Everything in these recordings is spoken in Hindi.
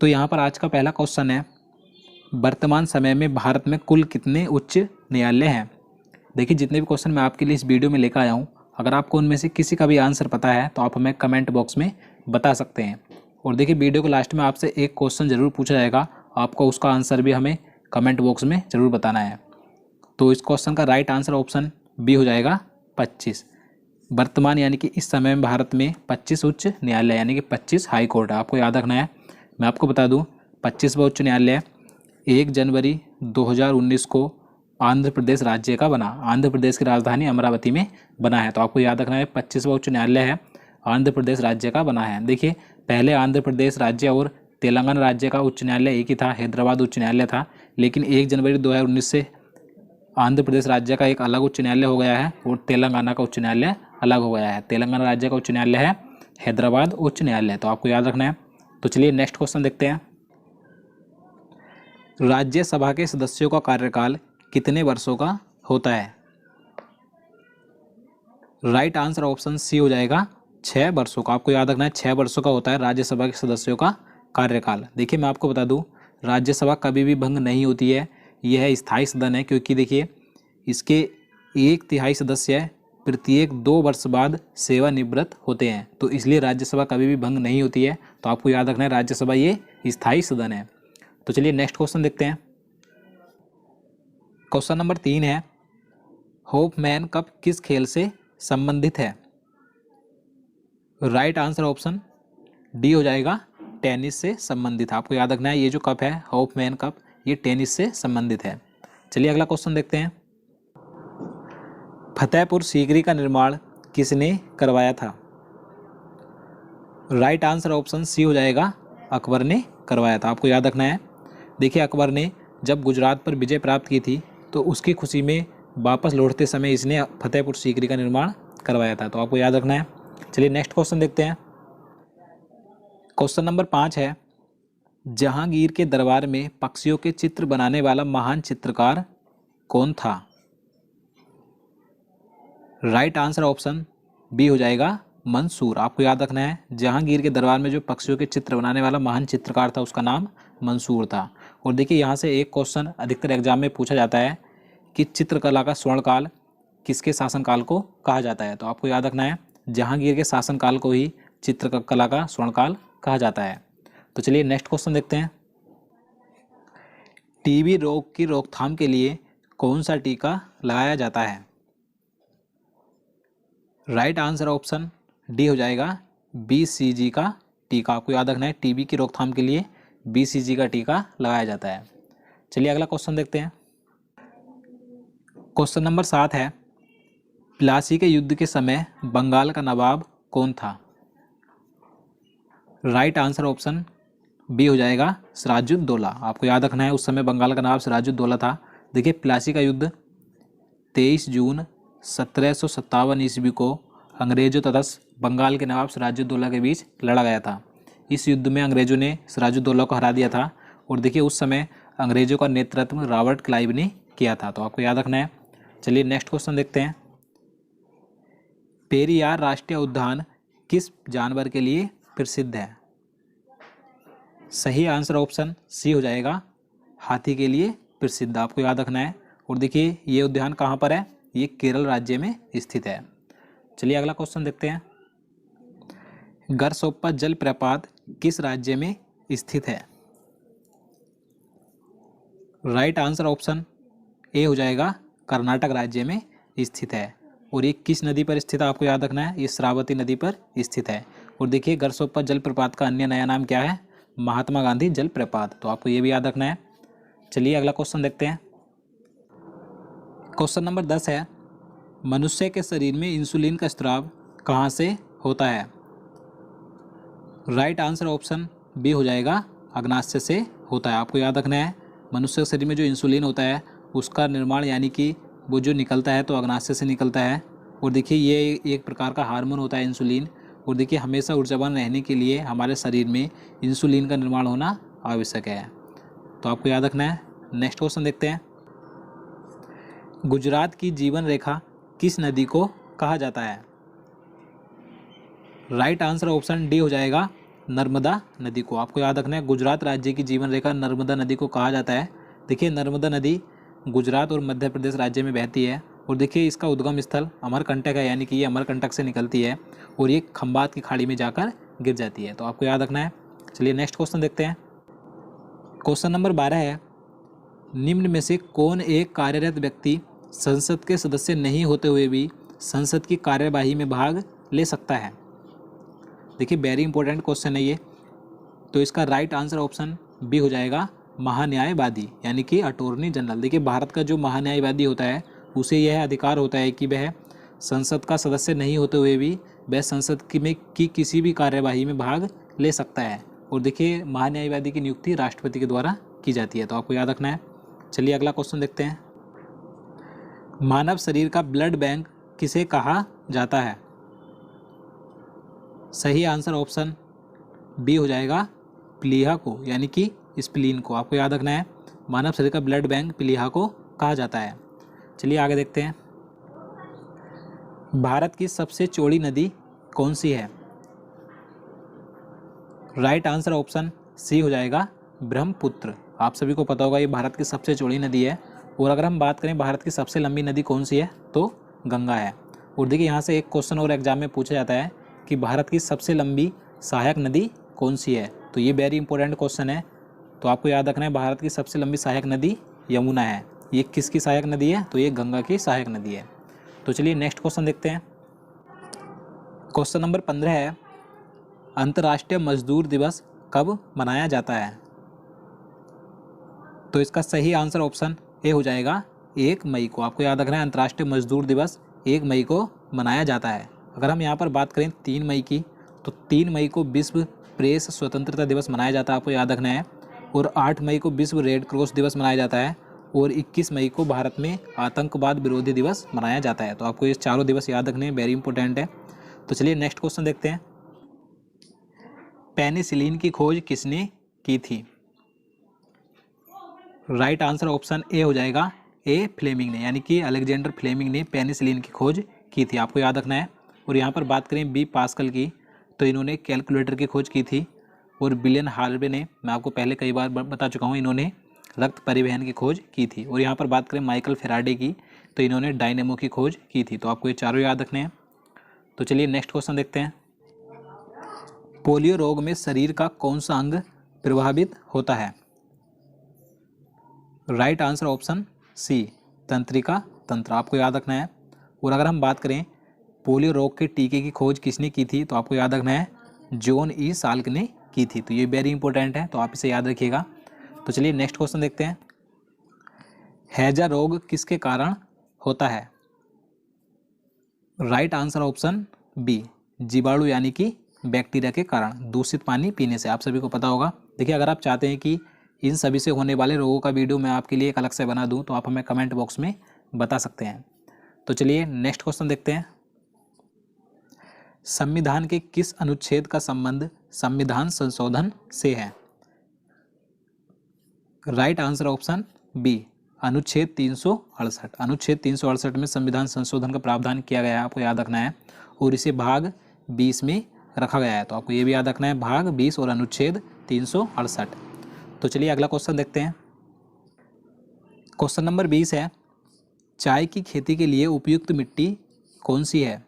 तो यहाँ पर आज का पहला क्वेश्चन है, वर्तमान समय में भारत में कुल कितने उच्च न्यायालय हैं। देखिए जितने भी क्वेश्चन मैं आपके लिए इस वीडियो में लेकर आया हूँ, अगर आपको उनमें से किसी का भी आंसर पता है तो आप हमें कमेंट बॉक्स में बता सकते हैं। और देखिए वीडियो के लास्ट में आपसे एक क्वेश्चन ज़रूर पूछा जाएगा, आपको उसका आंसर भी हमें कमेंट बॉक्स में ज़रूर बताना है। तो इस क्वेश्चन का राइट आंसर ऑप्शन बी हो जाएगा 25। वर्तमान यानी कि इस समय में भारत में 25 उच्च न्यायालय यानी कि 25 हाई कोर्ट है, आपको याद रखना है। मैं आपको बता दूं 25वां उच्च न्यायालय 1 जनवरी 2019 को आंध्र प्रदेश राज्य का बना, आंध्र प्रदेश की राजधानी अमरावती में बना है। तो आपको याद रखना है 25वां उच्च न्यायालय है, आंध्र प्रदेश राज्य का बना है। देखिए पहले आंध्र प्रदेश राज्य और तेलंगाना राज्य का उच्च न्यायालय एक ही था, हैदराबाद उच्च न्यायालय था, लेकिन 1 जनवरी 2019 से आंध्र प्रदेश राज्य का एक अलग उच्च न्यायालय हो गया है और तेलंगाना का उच्च न्यायालय अलग हो गया है। तेलंगाना राज्य का उच्च न्यायालय है हैदराबाद उच्च न्यायालय, तो आपको याद रखना है। तो चलिए नेक्स्ट क्वेश्चन देखते हैं। राज्यसभा के सदस्यों का कार्यकाल कितने वर्षों का होता है। राइट आंसर ऑप्शन सी हो जाएगा 6 वर्षों का। आपको याद रखना है 6 वर्षों का होता है राज्यसभा के सदस्यों का कार्यकाल। देखिए मैं आपको बता दूं राज्यसभा कभी भी भंग नहीं होती है, यह स्थायी सदन है, क्योंकि देखिए इसके 1/3 सदस्य प्रत्येक 2 वर्ष बाद सेवानिवृत्त होते हैं, तो इसलिए राज्यसभा कभी भी भंग नहीं होती है। तो आपको याद रखना है राज्यसभा ये स्थायी सदन है। तो चलिए नेक्स्ट क्वेश्चन देखते हैं। क्वेश्चन नंबर 3 है, होपमैन कप किस खेल से संबंधित है। राइट आंसर ऑप्शन डी हो जाएगा टेनिस से संबंधित। आपको याद रखना है ये जो कप है होपमैन कप, ये टेनिस से संबंधित है। चलिए अगला क्वेश्चन देखते हैं। फतेहपुर सीकरी का निर्माण किसने करवाया था। राइट आंसर ऑप्शन सी हो जाएगा अकबर ने करवाया था। आपको याद रखना है देखिए अकबर ने जब गुजरात पर विजय प्राप्त की थी तो उसकी खुशी में वापस लौटते समय इसने फतेहपुर सीकरी का निर्माण करवाया था, तो आपको याद रखना है। चलिए नेक्स्ट क्वेश्चन देखते हैं। क्वेश्चन नंबर 5 है, जहांगीर के दरबार में पक्षियों के चित्र बनाने वाला महान चित्रकार कौन था। राइट आंसर ऑप्शन बी हो जाएगा मंसूर। आपको याद रखना है जहांगीर के दरबार में जो पक्षियों के चित्र बनाने वाला महान चित्रकार था उसका नाम मंसूर था। और देखिए यहाँ से एक क्वेश्चन अधिकतर एग्जाम में पूछा जाता है कि चित्रकला का स्वर्णकाल किसके शासनकाल को कहा जाता है। तो आपको याद रखना है जहांगीर के शासनकाल को ही चित्रकला का स्वर्णकाल कहा जाता है। तो चलिए नेक्स्ट क्वेश्चन देखते हैं। टीबी रोग की रोकथाम के लिए कौन सा टीका लगाया जाता है। राइट आंसर ऑप्शन डी हो जाएगा BCG का टीका। आपको याद रखना है टीबी की रोकथाम के लिए BCG का टीका लगाया जाता है। चलिए अगला क्वेश्चन देखते हैं। क्वेश्चन नंबर 7 है, प्लासी के युद्ध के समय बंगाल का नवाब कौन था। राइट आंसर ऑप्शन बी हो जाएगा सिराजुद्दौला। आपको याद रखना है उस समय बंगाल का नवाब सिराजुद्दौला था। देखिए प्लासी का युद्ध 23 जून 1757 ईस्वी को अंग्रेजों तथा बंगाल के नवाब सिराजुद्दौला के बीच लड़ा गया था। इस युद्ध में अंग्रेजों ने सिराजुद्दौला को हरा दिया था और देखिए उस समय अंग्रेजों का नेतृत्व रॉबर्ट क्लाइव ने किया था, तो आपको याद रखना है। चलिए नेक्स्ट क्वेश्चन देखते हैं। पेरियार राष्ट्रीय उद्यान किस जानवर के लिए प्रसिद्ध है। सही आंसर ऑप्शन सी हो जाएगा हाथी के लिए प्रसिद्ध। आपको याद रखना है। और देखिए ये उद्यान कहाँ पर है, ये केरल राज्य में स्थित है। चलिए अगला क्वेश्चन देखते हैं। गरसोप्पा जलप्रपात किस राज्य में स्थित है। राइट आंसर ऑप्शन ए हो जाएगा कर्नाटक राज्य में स्थित है। और ये किस नदी पर स्थित है आपको याद रखना है, ये श्रावती नदी पर स्थित है। और देखिए गरसोप्पा जलप्रपात का अन्य नया नाम क्या है, महात्मा गांधी जलप्रपात, तो आपको ये भी याद रखना है। चलिए अगला क्वेश्चन देखते हैं। क्वेश्चन नंबर 10 है, मनुष्य के शरीर में इंसुलिन का स्राव कहाँ से होता है। राइट आंसर ऑप्शन बी हो जाएगा अग्नाशय से होता है। आपको याद रखना है मनुष्य के शरीर में जो इंसुलिन होता है उसका निर्माण यानी कि वो जो निकलता है तो अग्नाशय से निकलता है। और देखिए ये एक प्रकार का हार्मोन होता है इंसुलिन। और देखिए हमेशा ऊर्जावान रहने के लिए हमारे शरीर में इंसुलिन का निर्माण होना आवश्यक है, तो आपको याद रखना है। नेक्स्ट क्वेश्चन देखते हैं। गुजरात की जीवन रेखा किस नदी को कहा जाता है। राइट आंसर ऑप्शन डी हो जाएगा नर्मदा नदी को। आपको याद रखना है गुजरात राज्य की जीवन रेखा नर्मदा नदी को कहा जाता है। देखिए नर्मदा नदी गुजरात और मध्य प्रदेश राज्य में बहती है और देखिए इसका उद्गम स्थल अमरकंटक है, यानी कि ये अमरकंटक से निकलती है और ये खंबात की खाड़ी में जाकर गिर जाती है। तो आपको याद रखना है। चलिए नेक्स्ट क्वेश्चन देखते हैं। क्वेश्चन नंबर 12 है, निम्न में से कौन एक कार्यरत व्यक्ति संसद के सदस्य नहीं होते हुए भी संसद की कार्यवाही में भाग ले सकता है? देखिए वेरी इंपॉर्टेंट क्वेश्चन है ये। तो इसका राइट आंसर ऑप्शन बी हो जाएगा महान्यायवादी, यानी कि अटॉर्नी जनरल। देखिए भारत का जो महान्यायवादी होता है उसे यह अधिकार होता है कि वह संसद का सदस्य नहीं होते हुए भी वह संसद की किसी भी कार्यवाही में भाग ले सकता है। और देखिए महान्यायवादी की नियुक्ति राष्ट्रपति के द्वारा की जाती है। तो आपको याद रखना है। चलिए अगला क्वेश्चन देखते हैं। मानव शरीर का ब्लड बैंक किसे कहा जाता है? सही आंसर ऑप्शन बी हो जाएगा प्लीहा को, यानी कि स्प्लीन को। आपको याद रखना है मानव शरीर का ब्लड बैंक प्लीहा को कहा जाता है। चलिए आगे देखते हैं। भारत की सबसे चौड़ी नदी कौन सी है? राइट आंसर ऑप्शन सी हो जाएगा ब्रह्मपुत्र। आप सभी को पता होगा ये भारत की सबसे चौड़ी नदी है। और अगर हम बात करें भारत की सबसे लंबी नदी कौन सी है तो गंगा है। और देखिए यहाँ से एक क्वेश्चन और एग्जाम में पूछा जाता है कि भारत की सबसे लंबी सहायक नदी कौन सी है। तो ये वेरी इंपॉर्टेंट क्वेश्चन है। तो आपको याद रखना है भारत की सबसे लंबी सहायक नदी यमुना है। ये किसकी सहायक नदी है? तो ये गंगा की सहायक नदी है। तो चलिए नेक्स्ट क्वेश्चन देखते हैं। क्वेश्चन नंबर 15 है, अंतर्राष्ट्रीय मजदूर दिवस कब मनाया जाता है? तो इसका सही आंसर ऑप्शन ए हो जाएगा 1 मई को। आपको याद रखना है अंतर्राष्ट्रीय मजदूर दिवस 1 मई को मनाया जाता है। अगर हम यहाँ पर बात करें 3 मई की, तो 3 मई को विश्व प्रेस स्वतंत्रता दिवस मनाया जाता है। आपको याद रखना है। और 8 मई को विश्व रेड क्रॉस दिवस मनाया जाता है। और 21 मई को भारत में आतंकवाद विरोधी दिवस मनाया जाता है। तो आपको ये चारों दिवस याद रखने हैं, वेरी इंपॉर्टेंट है। तो चलिए नेक्स्ट क्वेश्चन देखते हैं। पेनिसिलिन की खोज किसने की थी? राइट आंसर ऑप्शन ए हो जाएगा ए फ्लेमिंग ने, यानी कि अलेक्जेंडर फ्लेमिंग ने पेनिसिलिन की खोज की थी। आपको याद रखना है। और यहाँ पर बात करें बी पास्कल की, तो इन्होंने कैलकुलेटर की खोज की थी। और विलियम हार्वे ने, मैं आपको पहले कई बार बता चुका हूँ, इन्होंने रक्त परिवहन की खोज की थी। और यहाँ पर बात करें माइकल फेराडे की, तो इन्होंने डायनेमो की खोज की थी। तो आपको ये चारों याद रखने हैं। तो चलिए नेक्स्ट क्वेश्चन देखते हैं। पोलियो रोग में शरीर का कौन सा अंग प्रभावित होता है? राइट आंसर ऑप्शन सी तंत्रिका तंत्र। आपको याद रखना है। और अगर हम बात करें पोलियो रोग के टीके की खोज किसने की थी, तो आपको याद रखना है जॉन ई साल्क ने की थी। तो ये वेरी इंपॉर्टेंट है, तो आप इसे याद रखिएगा। तो चलिए नेक्स्ट क्वेश्चन देखते हैं। हैजा रोग किसके कारण होता है? राइट आंसर ऑप्शन बी जीवाणु, यानी कि बैक्टीरिया के कारण, दूषित पानी पीने से। आप सभी को पता होगा। देखिए अगर आप चाहते हैं कि इन सभी से होने वाले रोगों का वीडियो मैं आपके लिए एक अलग से बना दूं, तो आप हमें कमेंट बॉक्स में बता सकते हैं। तो चलिए नेक्स्ट क्वेश्चन देखते हैं। संविधान के किस अनुच्छेद का संबंध संविधान संशोधन से है? राइट आंसर ऑप्शन बी अनुच्छेद 368। अनुच्छेद 368 में संविधान संशोधन का प्रावधान किया गया है। आपको याद रखना है। और इसे भाग 20 में रखा गया है। तो आपको ये भी याद रखना है, भाग 20 और अनुच्छेद 368। तो चलिए अगला क्वेश्चन देखते हैं। क्वेश्चन नंबर 20 है, चाय की खेती के लिए उपयुक्त मिट्टी कौन सी है?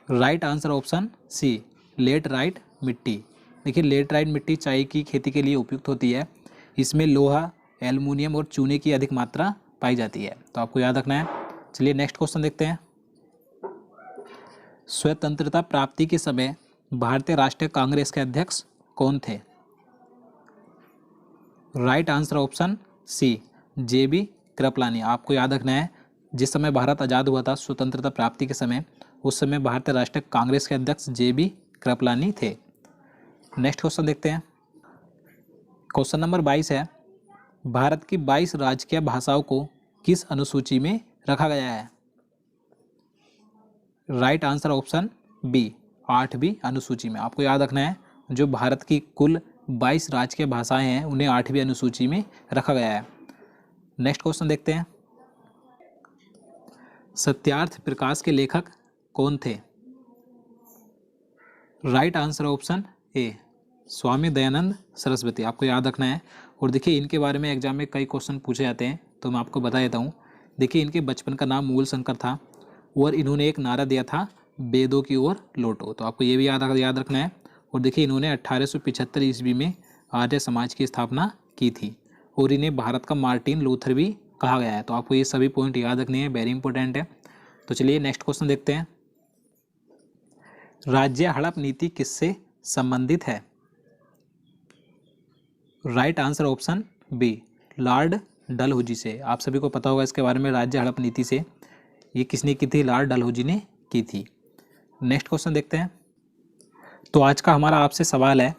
Right answer option C laterite मिट्टी। देखिए लेटराइट मिट्टी चाय की खेती के लिए उपयुक्त होती है। इसमें लोहा, एल्युमिनियम और चूने की अधिक मात्रा पाई जाती है। तो आपको याद रखना है। चलिए नेक्स्ट क्वेश्चन देखते हैं। स्वतंत्रता प्राप्ति के समय भारतीय राष्ट्रीय कांग्रेस के अध्यक्ष कौन थे? राइट आंसर ऑप्शन सी जेबी कृपलानी। आपको याद रखना है जिस समय भारत आज़ाद हुआ था स्वतंत्रता प्राप्ति के समय, उस समय भारतीय राष्ट्रीय कांग्रेस के अध्यक्ष जेबी कृपलानी थे। नेक्स्ट क्वेश्चन देखते हैं। क्वेश्चन नंबर 22 है, भारत की 22 राजकीय भाषाओं को किस अनुसूची में रखा गया है? राइट आंसर ऑप्शन बी 8वीं अनुसूची में। आपको याद रखना है जो भारत की कुल 22 राजकीय भाषाएं हैं उन्हें 8वीं अनुसूची में रखा गया है। नेक्स्ट क्वेश्चन देखते हैं। सत्यार्थ प्रकाश के लेखक कौन थे? Right answer option A, Swami Dayanand Saraswati, आपको याद रखना है। और देखिए इनके बारे में एग्जाम में कई क्वेश्चन पूछे जाते हैं, तो मैं आपको बता देता हूँ। देखिए इनके बचपन का नाम मूल शंकर था और इन्होंने एक नारा दिया था, वेदों की ओर लौटो, तो आपको ये भी याद रखना है। और देखिए इन्होंने 1875 ईस्वी में आर्य समाज की स्थापना की थी और इन्हें भारत का मार्टिन लूथर भी कहा गया है। तो आपको ये सभी पॉइंट याद रखने हैं, वेरी इंपॉर्टेंट है। तो चलिए नेक्स्ट क्वेश्चन देखते हैं। राज्य हड़प नीति किससे संबंधित है? Right answer option B, Lord Dalhousie से। आप सभी को पता होगा इसके बारे में, राज्य हड़प नीति से ये किसने की थी? लॉर्ड डलहौजी ने की थी। नेक्स्ट क्वेश्चन देखते हैं। तो आज का हमारा आपसे सवाल है,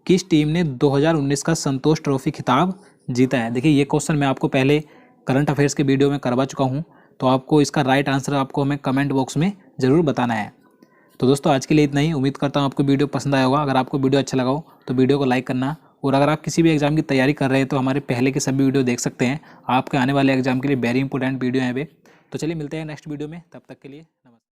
किस टीम ने 2019 का संतोष ट्रॉफी खिताब जीता है? देखिए ये क्वेश्चन मैं आपको पहले करंट अफेयर्स के वीडियो में करवा चुका हूँ, तो आपको इसका राइट आंसर आपको हमें कमेंट बॉक्स में ज़रूर बताना है। तो दोस्तों आज के लिए इतना ही। उम्मीद करता हूँ आपको वीडियो पसंद आया होगा। अगर आपको वीडियो अच्छा लगा हो तो वीडियो को लाइक करना, और अगर आप किसी भी एग्जाम की तैयारी कर रहे हैं तो हमारे पहले के सभी वीडियो देख सकते हैं। आपके आने वाले एग्जाम के लिए वेरी इंपॉर्टेंट वीडियो हैं वे। तो चलिए मिलते हैं नेक्स्ट वीडियो में, तब तक के लिए नमस्कार।